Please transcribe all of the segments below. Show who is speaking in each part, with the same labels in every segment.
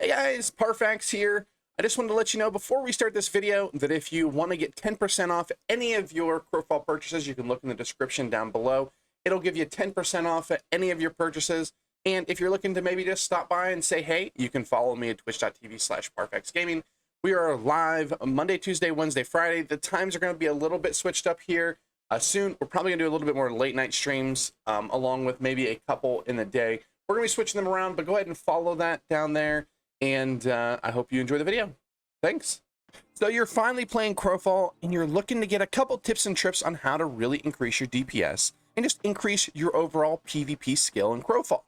Speaker 1: Hey guys, Parfax here. I just wanted to let you know before we start this video that if you want to get 10% off any of your Crowfall purchases, you can look in the description down below. It'll give you 10% off at any of your purchases. And if you're looking to maybe just stop by and say hey, you can follow me at twitch.tv/Parfaxgaming. We are live Monday, Tuesday, Wednesday, Friday. The times are going to be a little bit switched up here. Soon, we're probably going to do a little bit more late night streams, along with maybe a couple in the day. We're going to be switching them around, but go ahead and follow that down there. And I hope you enjoy the video. Thanks. So you're finally playing Crowfall and you're looking to get a couple tips and trips on how to really increase your DPS and just increase your overall PvP skill in Crowfall.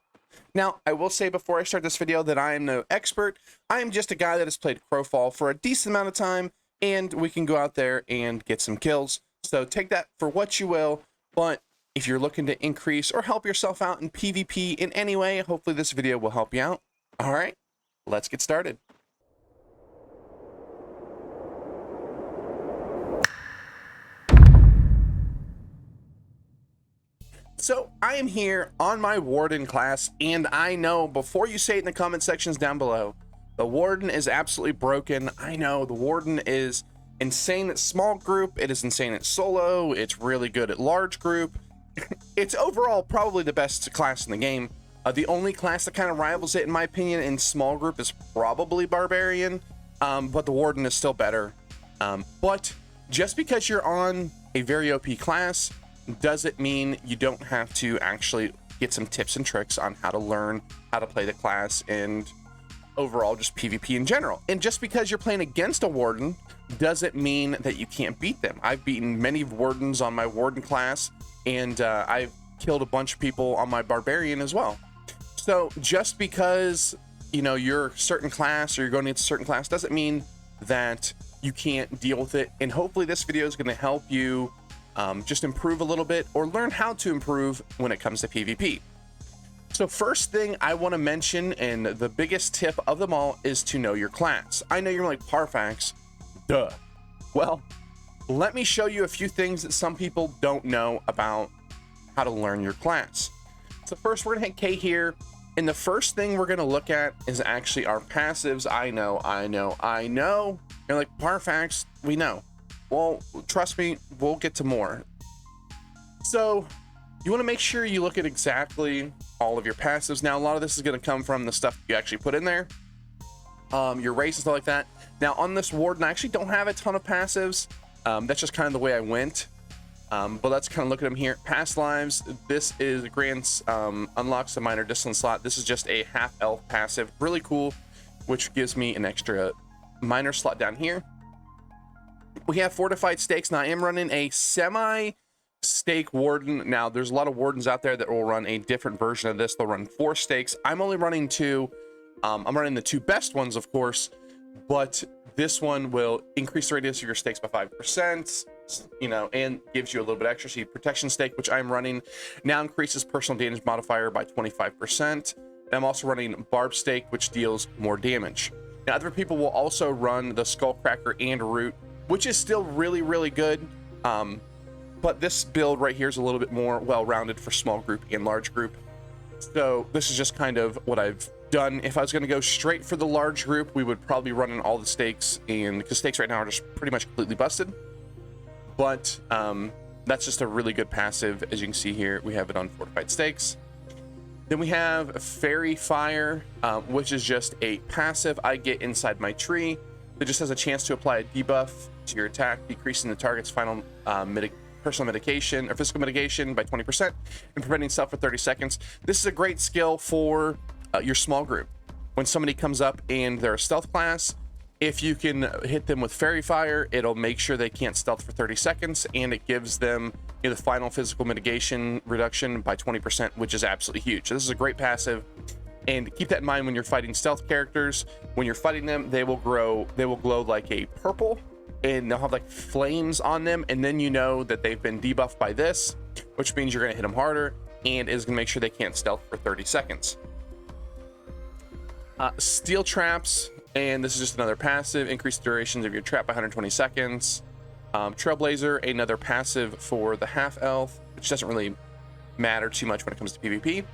Speaker 1: Now, I will say before I start this video that I am no expert. I am just a guy that has played Crowfall for a decent amount of time, and we can go out there and get some kills. So take that for what you will, but if you're looking to increase or help yourself out in PvP in any way, hopefully this video will help you out. All right. Let's get started. So I am here on my Warden class, and I know before you say it in the comment sections down below, the Warden is absolutely broken. I know the Warden is insane at small group. It is insane at solo. It's really good at large group. It's overall probably the best class in the game. The only class that kind of rivals it, in my opinion, in small group is probably Barbarian, but the Warden is still better. But just because you're on a very OP class doesn't mean you don't have to actually get some tips and tricks on how to learn how to play the class and overall just PvP in general. And just because you're playing against a Warden doesn't mean that you can't beat them. I've beaten many Wardens on my Warden class, and I've killed a bunch of people on my Barbarian as well. So just because, you know, you're a certain class or you're going into a certain class doesn't mean that you can't deal with it. And hopefully this video is going to help you just improve a little bit or learn how to improve when it comes to PvP. So first thing I want to mention, and the biggest tip of them all, is to know your class. I know you're like, Parfax, duh. Well, let me show you a few things that some people don't know about how to learn your class. So first we're gonna hit K here, and the first thing we're gonna look at is actually our passives. I know. You're like, Parfax, we know. Well, trust me, we'll get to more. So you want to make sure you look at exactly all of your passives. Now, a lot of this is going to come from the stuff you actually put in there, your race and stuff like that. Now, on this Warden, I actually don't have a ton of passives. That's just kind of the way I went. But let's kind of look at them here. Past lives. This is grants unlocks a minor discipline slot. This is just a half elf passive, really cool, which gives me an extra minor slot down here. We have Fortified Stakes. Now I am running a semi-stake Warden. Now there's a lot of Wardens out there that will run a different version of this. They'll run 4 stakes. I'm only running 2. I'm running the 2 best ones, of course, but this one will increase the radius of your stakes by 5%, you know, and gives you a little bit extra. So protection stake, which I'm running now, increases personal damage modifier by 25%. And I'm also running barb stake, which deals more damage. Now other people will also run the skullcracker and root, which is still really, really good. But this build right here is a little bit more well-rounded for small group and large group. So this is just kind of what I've done. If I was going to go straight for the large group, we would probably run in all the stakes, and because stakes right now are just pretty much completely busted. But that's just a really good passive. As you can see here, we have it on Fortified Stakes. Then we have Fairy Fire, which is just a passive I get inside my tree. It just has a chance to apply a debuff to your attack, decreasing the target's final personal mitigation or physical mitigation by 20% and preventing stealth for 30 seconds. This is a great skill for your small group. When somebody comes up and they're a stealth class, if you can hit them with Fairy Fire, it'll make sure they can't stealth for 30 seconds, and it gives them, you know, the final physical mitigation reduction by 20%, which is absolutely huge. So this is a great passive. And keep that in mind when you're fighting stealth characters. When you're fighting them, they will glow like a purple, and they'll have like flames on them, and then you know that they've been debuffed by this, which means you're going to hit them harder, and is going to make sure they can't stealth for 30 seconds. Steel traps, and this is just another passive, increase the durations of your trap by 120 seconds. Trailblazer, another passive for the half elf, which doesn't really matter too much when it comes to PvP.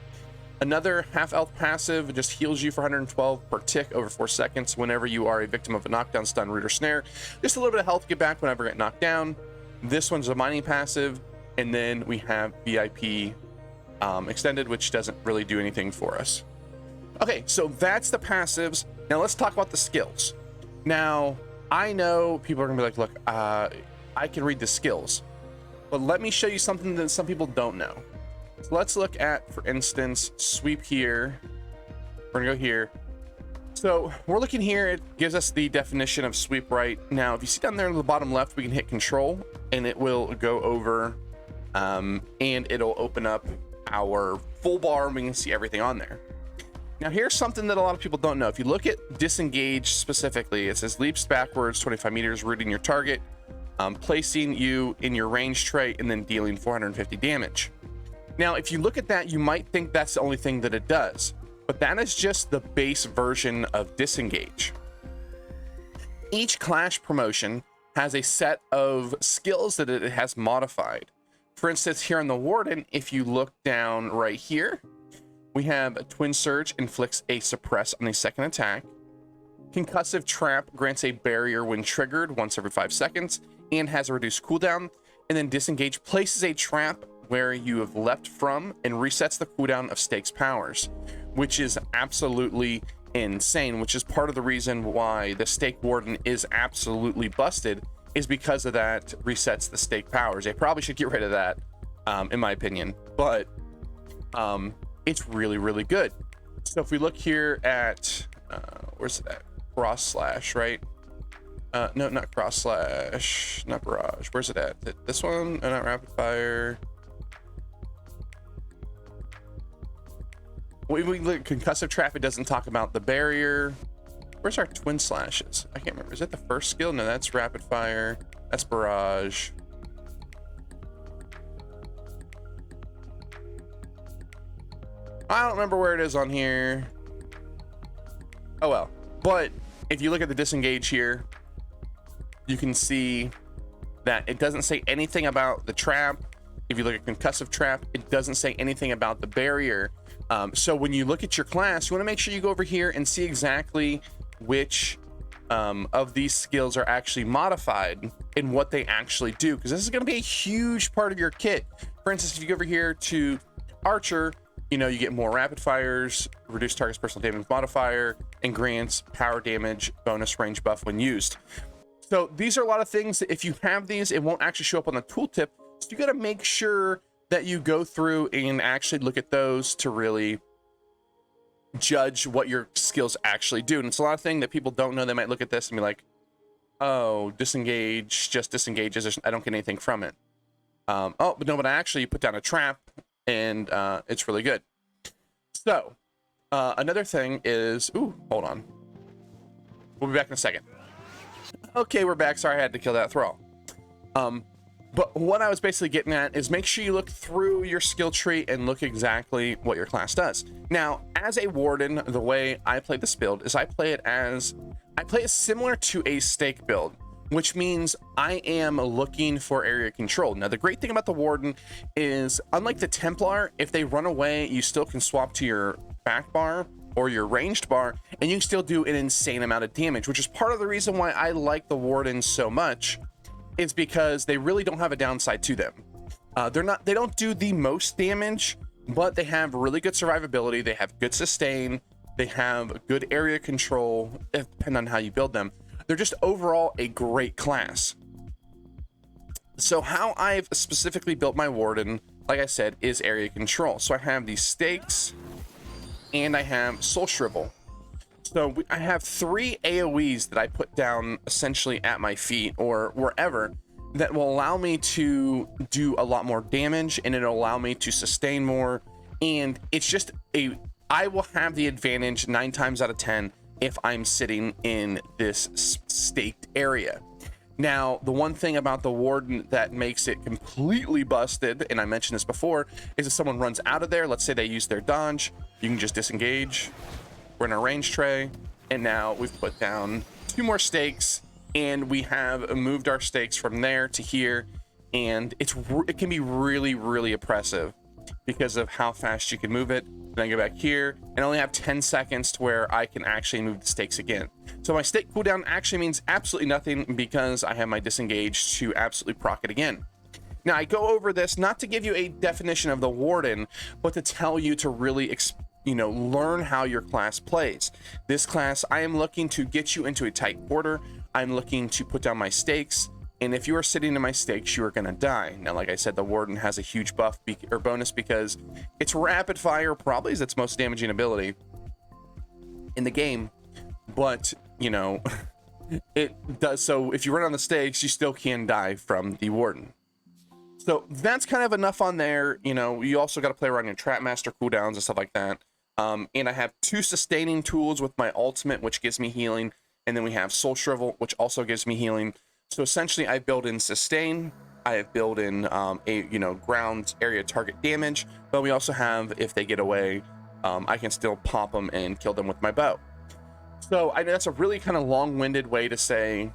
Speaker 1: Another half health passive just heals you for 112 per tick over 4 seconds whenever you are a victim of a knockdown, stun, root, or snare. Just a little bit of health to get back whenever you get knocked down. This one's a mining passive, and then we have VIP extended, which doesn't really do anything for us. Okay, so that's the passives. Now let's talk about the skills. Now, I know people are gonna be like, look, I can read the skills, but let me show you something that some people don't know. So let's look at, for instance, sweep here. We're gonna go here. So we're looking here, it gives us the definition of sweep right. Now, if you see down there in the bottom left, we can hit control and it will go over and it'll open up our full bar and we can see everything on there. Now here's something that a lot of people don't know. If you look at Disengage specifically, it says leaps backwards 25 meters, rooting your target, placing you in your range tray, and then dealing 450 damage. Now, if you look at that, you might think that's the only thing that it does, but that is just the base version of Disengage. Each clash promotion has a set of skills that it has modified. For instance, here on the Warden, if you look down right here, we have a Twin Surge inflicts a suppress on a second attack. Concussive Trap grants a barrier when triggered once every 5 seconds and has a reduced cooldown. And then Disengage places a trap where you have leapt from and resets the cooldown of Stakes powers, which is absolutely insane, which is part of the reason why the Stake Warden is absolutely busted, is because of that resets the Stake powers. They probably should get rid of that, in my opinion, but it's really, really good. So if we look here at, where's it at? Cross slash, right? No, not cross slash, not barrage. Where's it at? This one? Not rapid fire. We look at concussive trap. It doesn't talk about the barrier. Where's our twin slashes? I can't remember. Is that the first skill? No, that's rapid fire. That's barrage. I don't remember where it is on here. Oh well. But if you look at the Disengage here, you can see that it doesn't say anything about the trap. If you look at concussive trap, it doesn't say anything about the barrier. So when you look at your class, you want to make sure you go over here and see exactly which of these skills are actually modified and what they actually do, because this is going to be a huge part of your kit. For instance, if you go over here to Archer, you know, you get more rapid fires, reduced target's personal damage modifier, and grants power damage bonus range buff when used. So these are a lot of things that if you have these, it won't actually show up on the tooltip. So you got to make sure that you go through and actually look at those to really judge what your skills actually do. And it's a lot of things that people don't know. They might look at this and be like, oh, Disengage just disengages. I don't get anything from it. Oh, but no, but actually you put down a trap and it's really good. So another thing is, ooh, hold on. We'll be back in a second. Okay, we're back. Sorry, I had to kill that thrall. But what I was basically getting at is make sure you look through your skill tree and look exactly what your class does. Now, as a Warden, the way I play this build is I play it similar to a Stake build, which means I am looking for area control. Now, the great thing about the Warden is, unlike the Templar, if they run away, you still can swap to your back bar or your ranged bar, and you can still do an insane amount of damage, which is part of the reason why I like the Warden so much. It's because they really don't have a downside to them. They don't do the most damage, but they have really good survivability. They have good sustain. They have good area control, depending on how you build them. They're just overall a great class. So how I've specifically built my Warden, like I said, is area control. So I have these Stakes and I have Soul Shrivel. So I have 3 AoEs that I put down essentially at my feet or wherever that will allow me to do a lot more damage, and it'll allow me to sustain more. And it's just I will have the advantage 9 times out of 10 if I'm sitting in this staked area. Now, the one thing about the Warden that makes it completely busted, and I mentioned this before, is if someone runs out of there, let's say they use their dodge, you can just disengage. We're in our range tray, and now we've put down 2 more stakes, and we have moved our stakes from there to here, and it can be really, really oppressive because of how fast you can move it. then I go back here, and I only have 10 seconds to where I can actually move the stakes again. So my stake cooldown actually means absolutely nothing because I have my disengage to absolutely proc it again. Now, I go over this not to give you a definition of the Warden, but to tell you to really learn how your class plays. This class, I am looking to get you into a tight quarter. I'm looking to put down my stakes. And if you are sitting in my stakes, you are going to die. Now, like I said, the Warden has a huge buff or bonus because it's rapid fire, probably is its most damaging ability in the game. But, it does. So if you run on the stakes, you still can die from the Warden. So that's kind of enough on there. You also got to play around your Trap Master cooldowns and stuff like that. And I have 2 sustaining tools with my ultimate, which gives me healing. And then we have Soul Shrivel, which also gives me healing. So essentially, I build in sustain. I have built in ground area target damage. But we also have, if they get away, I can still pop them and kill them with my bow. So I know that's a really kind of long-winded way to say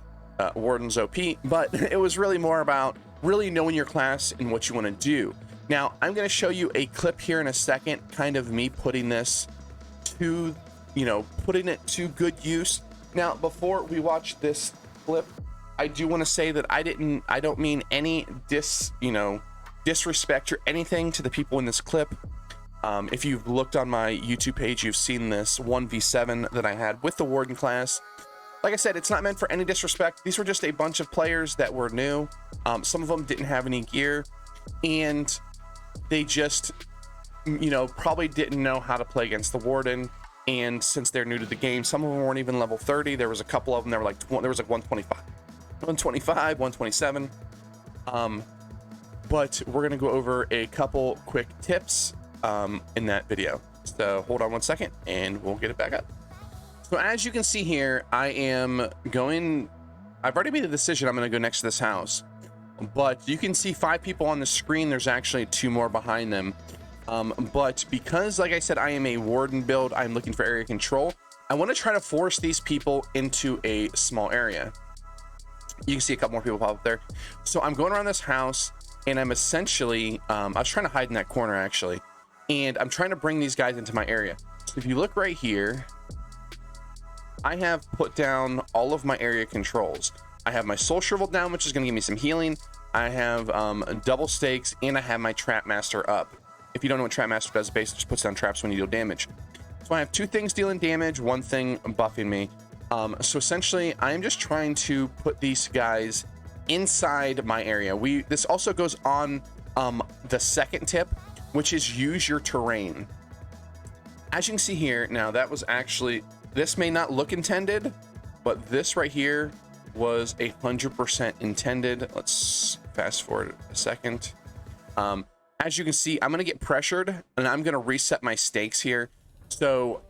Speaker 1: Warden's OP, but it was really more about really knowing your class and what you want to do. Now, I'm going to show you a clip here in a second, kind of me putting this to, putting it to good use. Now, before we watch this clip, I do want to say that I don't mean any disrespect or anything to the people in this clip. If you've looked on my YouTube page, you've seen this 1v7 that I had with the Warden class. Like I said, it's not meant for any disrespect. These were just a bunch of players that were new. Some of them didn't have any gear, and they just, probably didn't know how to play against the Warden. And since they're new to the game, some of them weren't even level 30. There was a couple of them that were there was like 125, 127. But we're gonna go over a couple quick tips in that video. So hold on one second, and we'll get it back up. So as you can see here, I've already made the decision I'm going to go next to this house, but you can see 5 people on the screen. There's actually 2 more behind them. But because, like I said, I am a Warden build, I'm looking for area control. I want to try to force these people into a small area. You can see a couple more people pop up there. So I'm going around this house, and I'm essentially, I was trying to hide in that corner actually, and I'm trying to bring these guys into my area. So if you look right here, I have put down all of my area controls. I have my Soul Shrivel down, which is going to give me some healing. I have double stakes, and I have my Trap Master up. If you don't know what Trap Master does, basically just puts down traps when you deal damage. So I have 2 things dealing damage, 1 thing buffing me. So essentially, I'm just trying to put these guys inside my area. This also goes on the second tip, which is use your terrain. As you can see here, now that was actually... This may not look intended, but this right here was 100% intended. Let's fast forward a second. As you can see, I'm going to get pressured, and I'm going to reset my stakes here. So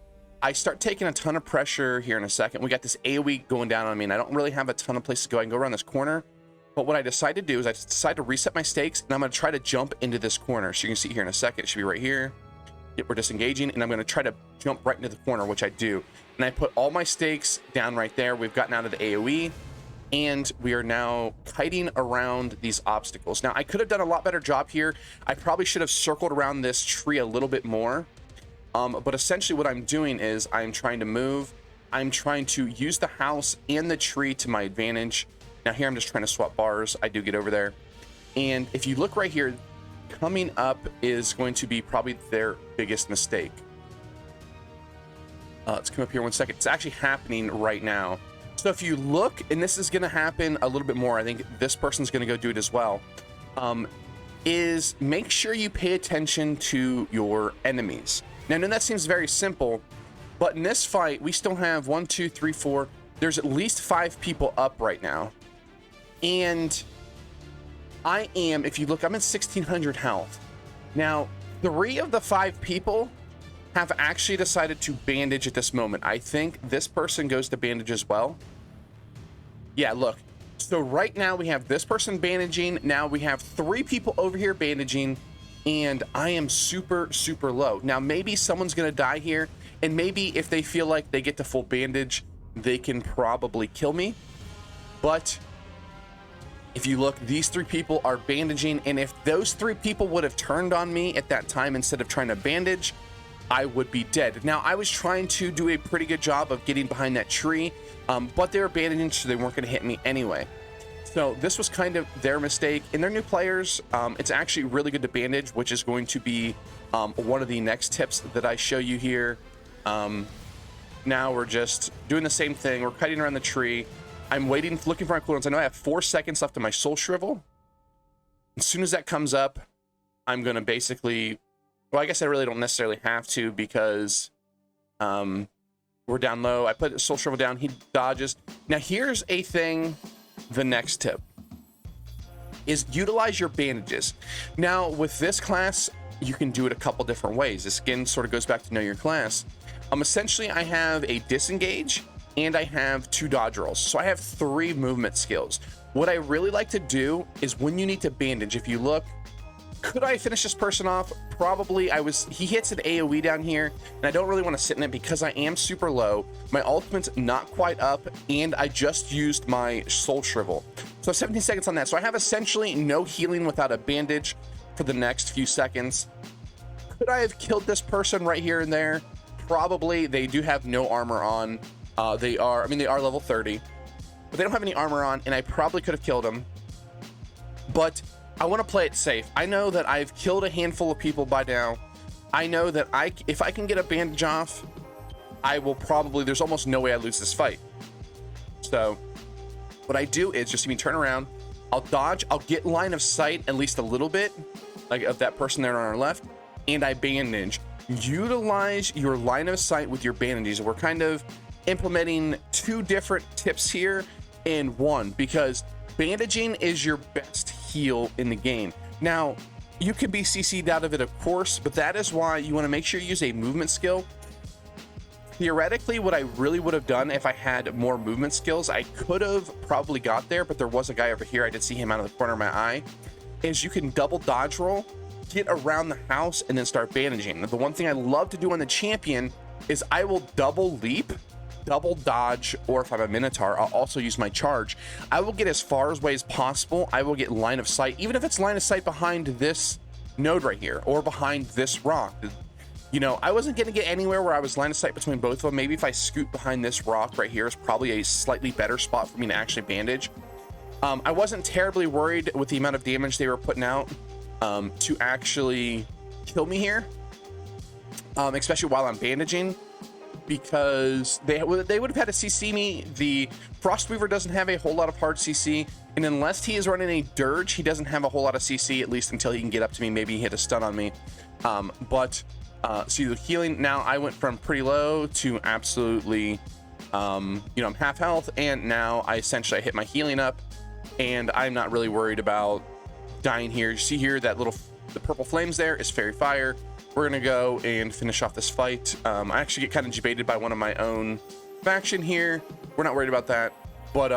Speaker 1: I start taking a ton of pressure here in a second. We got this AoE going down on me, and I don't really have a ton of places to go. I can go around this corner. But what I decide to do is I decide to reset my stakes, and I'm going to try to jump into this corner. So you can see here in a second, it should be right here. We're disengaging, and I'm going to try to jump right into the corner, which I do. And I put all my stakes down right there. We've gotten out of the AoE, and we are now kiting around these obstacles. Now, I could have done a lot better job here. I probably should have circled around this tree a little bit more. But essentially what I'm doing is I'm trying to move. I'm trying to use the house and the tree to my advantage. Now here I'm just trying to swap bars. I do get over there. And if you look right here, coming up is going to be probably their biggest mistake. Let's come up here one second. It's actually happening right now. So if you look, and this is going to happen a little bit more, I think this person's going to go do it as well, is make sure you pay attention to your enemies. Now, I know that seems very simple, but in this fight, we still have 1, 2, 3, 4. There's at least 5 people up right now. And I am, if you look, I'm at 1,600 health. Now, 3 of the 5 people have actually decided to bandage at this moment. I think this person goes to bandage as well. Yeah, look. So right now we have this person bandaging. Now we have 3 people over here bandaging, and I am super, super low. Now, maybe someone's going to die here, and maybe if they feel like they get to full bandage, they can probably kill me. But if you look, these 3 people are bandaging, and if those 3 people would have turned on me at that time instead of trying to bandage, I would be dead. Now, I was trying to do a pretty good job of getting behind that tree, but they were bandaging, so they weren't going to hit me anyway. So this was kind of their mistake. And they're new players. It's actually really good to bandage, which is going to be one of the next tips that I show you here. Now we're just doing the same thing. We're kiting around the tree. I'm waiting, looking for my cooldowns. I know I have 4 seconds left of my soul shrivel. As soon as that comes up, I'm going to basically... Well, I guess I really don't necessarily have to because we're down low. I put soul shrivel down. He dodges. Now, here's a thing. The next tip is utilize your bandages. Now, with this class, you can do it a couple different ways. This again sort of goes back to know your class. Essentially, I have a disengage and I have 2 dodge rolls. So I have 3 movement skills. What I really like to do is when you need to bandage, if you look, could I finish this person off? Probably. He hits an AoE down here, and I don't really want to sit in it because I am super low. My ultimate's not quite up, and I just used my soul shrivel. So 17 seconds on that. So I have essentially no healing without a bandage for the next few seconds. Could I have killed this person right here and there? Probably. They do have no armor on. They are level 30, but they don't have any armor on, and I probably could have killed them. But I want to play it safe. I know that I've killed a handful of people by now. I know that if I can get a bandage off, I will probably, there's almost no way I lose this fight. So what I do is just turn around, I'll dodge, I'll get line of sight at least a little bit, like of that person there on our left, and I bandage. Utilize your line of sight with your bandages. We're kind of implementing 2 different tips here in one, because bandaging is your best heal in the game. Now, you could be CC'd out of it, of course, but that is why you want to make sure you use a movement skill. Theoretically, what I really would have done if I had more movement skills, I could have probably got there, but there was a guy over here, I did see him out of the corner of my eye, is you can double dodge roll, get around the house, and then start bandaging. Now, the one thing I love to do on the champion is I will double leap, double dodge, or if I'm a minotaur, I'll also use my charge. I will get as far away as possible. I will get line of sight, even if it's line of sight behind this node right here or behind this rock. You know, I wasn't going to get anywhere where I was line of sight between both of them. Maybe if I scoot behind this rock right here is probably a slightly better spot for me to actually bandage. I wasn't terribly worried with the amount of damage they were putting out to actually kill me here, especially while I'm bandaging, because they would have had to CC me. The Frostweaver doesn't have a whole lot of hard CC, and unless he is running a dirge, he doesn't have a whole lot of CC, at least until he can get up to me. Maybe he hit a stun on me. See the healing. Now I went from pretty low to absolutely, I'm half health, and now I hit my healing up, and I'm not really worried about dying here. You see here that the purple flames there is fairy fire. We're gonna go and finish off this fight. I actually get kind of debated by one of my own faction here. We're not worried about that, but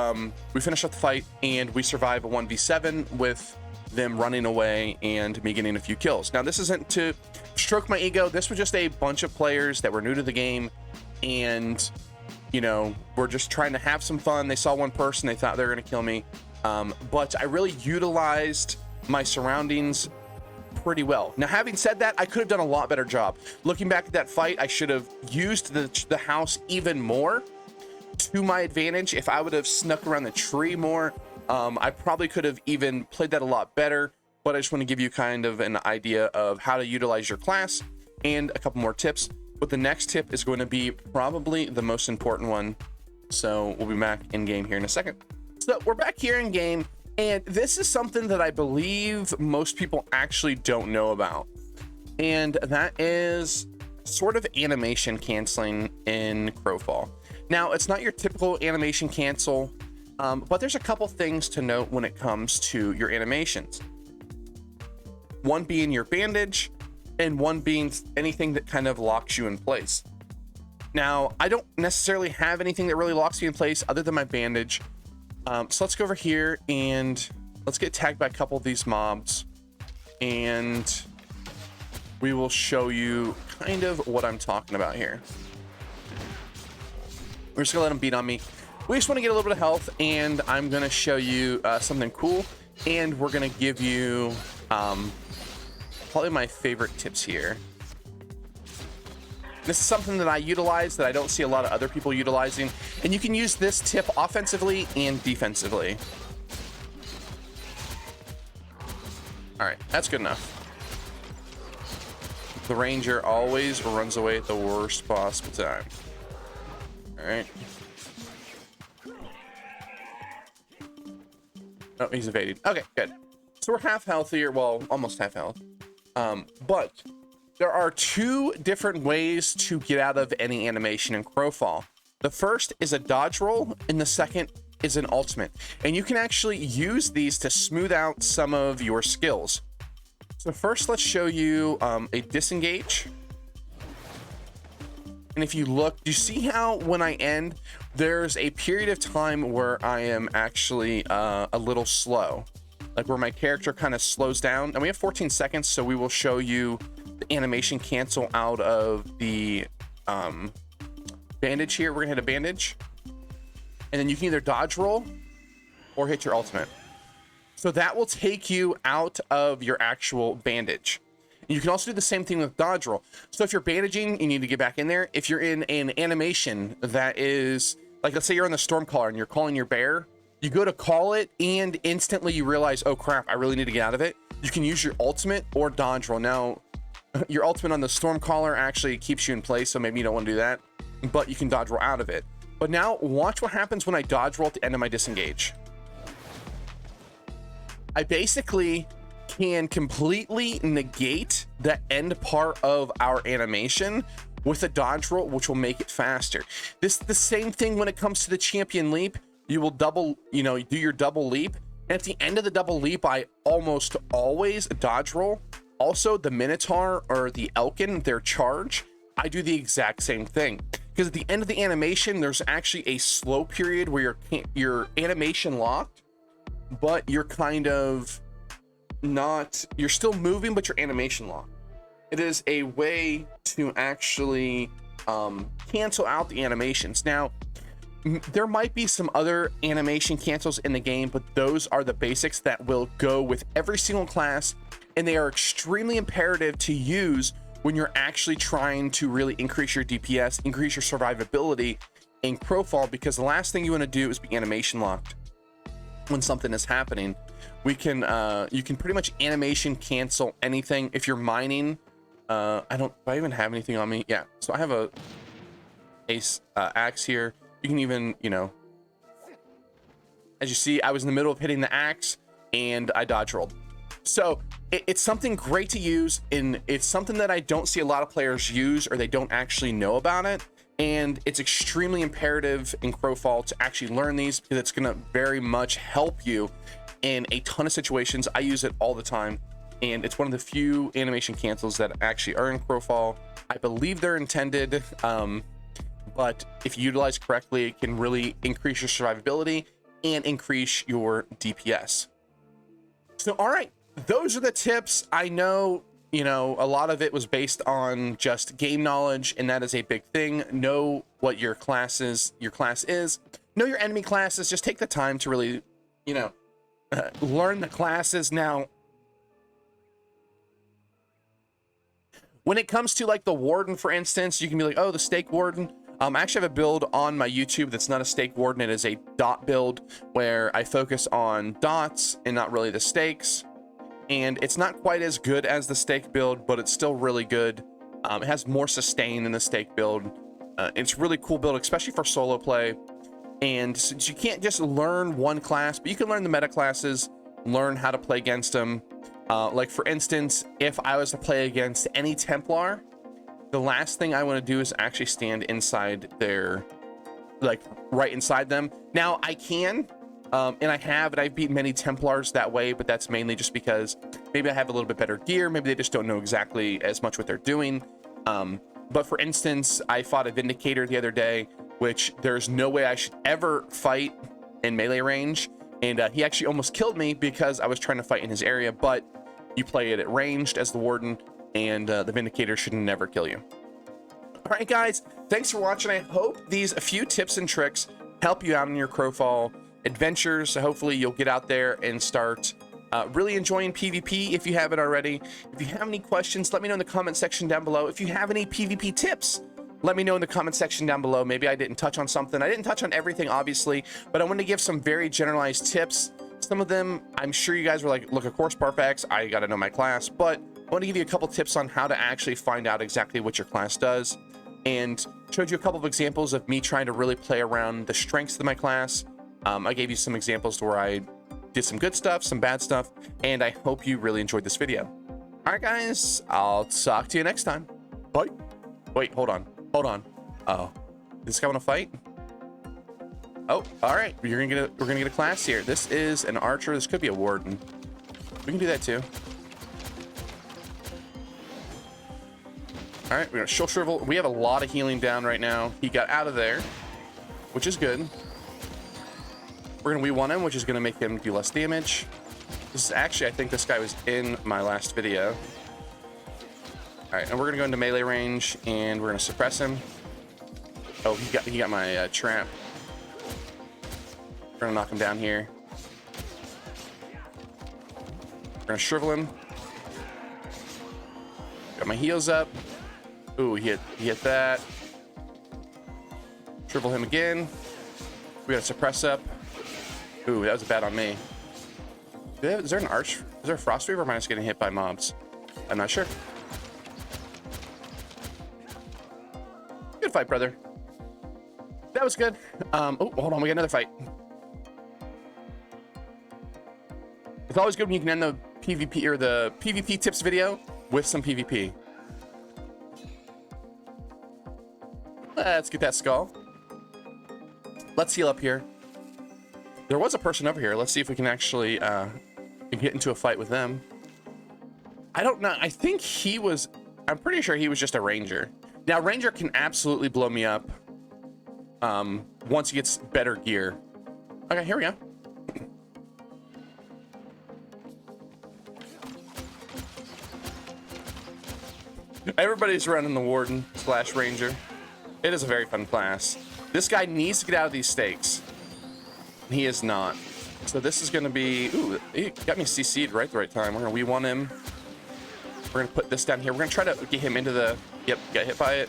Speaker 1: we finish off the fight and we survive a 1v7 with them running away and me getting a few kills. Now, this isn't to stroke my ego. This was just a bunch of players that were new to the game, and we're just trying to have some fun. They saw one person, they thought they were gonna kill me, but I really utilized my surroundings pretty well. Now, having said that, I could have done a lot better job. Looking back at that fight, I should have used the house even more to my advantage. If I would have snuck around the tree more, I probably could have even played that a lot better. But I just want to give you kind of an idea of how to utilize your class and a couple more tips. But the next tip is going to be probably the most important one. So we'll be back in game here in a second. So we're back here in game, and this is something that I believe most people actually don't know about. And that is sort of animation canceling in Crowfall. Now, it's not your typical animation cancel, but there's a couple things to note when it comes to your animations. One being your bandage, and one being anything that kind of locks you in place. Now, I don't necessarily have anything that really locks me in place other than my bandage. So let's go over here and let's get tagged by a couple of these mobs, and we will show you kind of what I'm talking about here. We're just gonna let them beat on me. We just want to get a little bit of health, and I'm gonna show you something cool, and we're gonna give you probably my favorite tips here. This is something that I utilize that I don't see a lot of other people utilizing, and you can use this tip offensively and defensively. All right, that's good enough. The ranger always runs away at the worst possible time. All right. Oh, he's evading. Okay, good. So we're half healthier, well, almost half health. But there are two different ways to get out of any animation in Crowfall. The first is a dodge roll, and the second is an ultimate. And you can actually use these to smooth out some of your skills. So first, let's show you a disengage. And if you look, do you see how when I end, there's a period of time where I am actually a little slow, like where my character kind of slows down. And we have 14 seconds, so we will show you the animation cancel out of the bandage here. We're gonna hit a bandage, and then you can either dodge roll or hit your ultimate. So that will take you out of your actual bandage. You can also do the same thing with dodge roll. So if you're bandaging, you need to get back in there. If you're in an animation that is, like, let's say you're on the Stormcaller and you're calling your bear, you go to call it and instantly you realize, oh crap, I really need to get out of it. You can use your ultimate or dodge roll. Now, your ultimate on the Stormcaller actually keeps you in place, so maybe you don't want to do that, but you can dodge roll out of it. But now watch what happens when I dodge roll at the end of my disengage. I basically can completely negate the end part of our animation with a dodge roll, which will make it faster. This is the same thing when it comes to the champion leap. You will double, do your double leap, and at the end of the double leap, I almost always dodge roll. Also, the Minotaur or the Elkin, their charge, I do the exact same thing, because at the end of the animation, there's actually a slow period where your animation locked, but you're kind of not, you're still moving, but your animation locked. It is a way to actually cancel out the animations. Now, there might be some other animation cancels in the game, but those are the basics that will go with every single class, and they are extremely imperative to use when you're actually trying to really increase your DPS, increase your survivability in Crowfall, because the last thing you want to do is be animation locked when something is happening. We can you can pretty much animation cancel anything. If you're mining, do I even have anything on me? Yeah, so I have a axe here. You can even, as you see, I was in the middle of hitting the axe and I dodge rolled. So it's something great to use, and it's something that I don't see a lot of players use, or they don't actually know about it. And it's extremely imperative in Crowfall to actually learn these, because it's going to very much help you in a ton of situations. I use it all the time, and it's one of the few animation cancels that actually are in Crowfall. I believe they're intended, but if you utilize correctly, it can really increase your survivability and increase your DPS. So, all right, those are the tips. I know, a lot of it was based on just game knowledge, and that is a big thing. Know what your class is. Know your enemy classes. Just take the time to really, learn the classes. Now, when it comes to like the Warden, for instance, you can be like, oh, the Stake Warden. I actually have a build on my YouTube that's not a Stake Warden. It is a dot build where I focus on dots and not really the stakes. And it's not quite as good as the Stake build, but it's still really good. It has more sustain than the Stake build. It's really cool build, especially for solo play. And since you can't just learn one class, but you can learn the meta classes, learn how to play against them. Like for instance, if I was to play against any Templar, the last thing I want to do is actually stand inside their, like right inside them. Now I can, and I've beat many Templars that way, but that's mainly just because maybe I have a little bit better gear. Maybe they just don't know exactly as much what they're doing. But for instance, I fought a Vindicator the other day, which there's no way I should ever fight in melee range. And he actually almost killed me because I was trying to fight in his area, but you play it at ranged as the Warden, and the Vindicator should never kill you. All right, guys, thanks for watching. I hope these few tips and tricks help you out in your Crowfall adventures. So hopefully you'll get out there and start really enjoying PvP if you haven't already. If you have any questions, let me know in the comment section down below. If you have any PvP tips, Let me know in the comment section down below. Maybe I didn't touch on something. I didn't touch on everything, obviously, but I wanted to give some very generalized tips. Some of them, I'm sure you guys were like, look, of course, Parfax, I got to know my class, but I want to give you a couple tips on how to actually find out exactly what your class does, and showed you a couple of examples of me trying to really play around the strengths of my class. I gave you some examples where I did some good stuff, some bad stuff, and I hope you really enjoyed this video. All right, guys, I'll talk to you next time. Bye. Wait, hold on. Oh, this guy want to fight? Oh, all right. We're gonna get a class here. This is an archer. This could be a warden. We can do that too. All right, we're gonna shrivel. We have a lot of healing down right now. He got out of there, which is good. We're gonna V1 him, which is gonna make him do less damage. This is actually, I think this guy was in my last video. All right, and we're gonna go into melee range, and we're gonna suppress him. Oh, he got my trap. We're gonna knock him down here. We're gonna shrivel him. Got my heals up. Ooh, he hit that. Shrivel him again. We got a suppress up. Ooh, that was a bad on me. Is there an arch? Is there a frost reaver? Or am I just getting hit by mobs? I'm not sure. Good fight, brother. That was good. Oh, hold on, we got another fight. It's always good when you can end the PvP or the PvP tips video with some PvP. Let's get that skull. Let's heal up here. There was a person over here. Let's see if we can actually get into a fight with them. I don't know. I think he was... I'm pretty sure he was just a ranger. Now, ranger can absolutely blow me up once he gets better gear. Okay, here we go. Everybody's running the warden / ranger. It is a very fun class. This guy needs to get out of these stakes. He is not. So this is going to be... Ooh, he got me CC'd right at the right time. We're going to V1 him. We're going to put this down here. We're going to try to get him into the... Yep, got hit by it.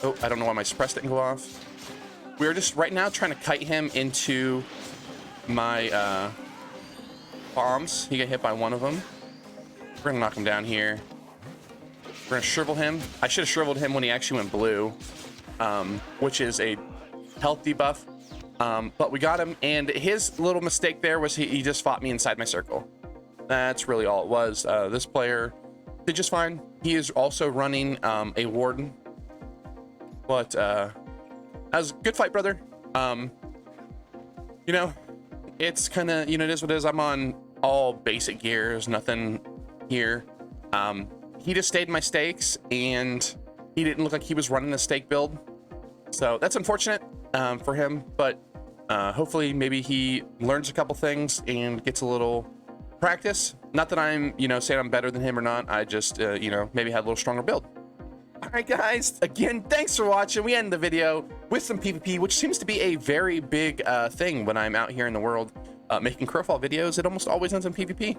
Speaker 1: Oh, I don't know why my suppress didn't go off. We're just right now trying to kite him into my bombs. He got hit by one of them. We're going to knock him down here. We're going to shrivel him. I should have shriveled him when he actually went blue, which is a health debuff. But we got him, and his little mistake there was he just fought me inside my circle. That's really all it was. This player did just fine. He is also running a warden. But that was a good fight, brother. You know, it's kind of, you know, it is what it is. I'm on all basic gear. There's nothing here. He just stayed in my stakes, and he didn't look like he was running a stake build. So that's unfortunate for him, but hopefully maybe he learns a couple things and gets a little practice. Not that I'm, you know, saying I'm better than him or not. I just, you know, maybe had a little stronger build. All right, guys, again, thanks for watching. We end the video with some PvP, which seems to be a very big thing when I'm out here in the world making Crowfall videos. It almost always ends in PvP.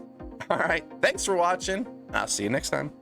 Speaker 1: All right, thanks for watching. I'll see you next time.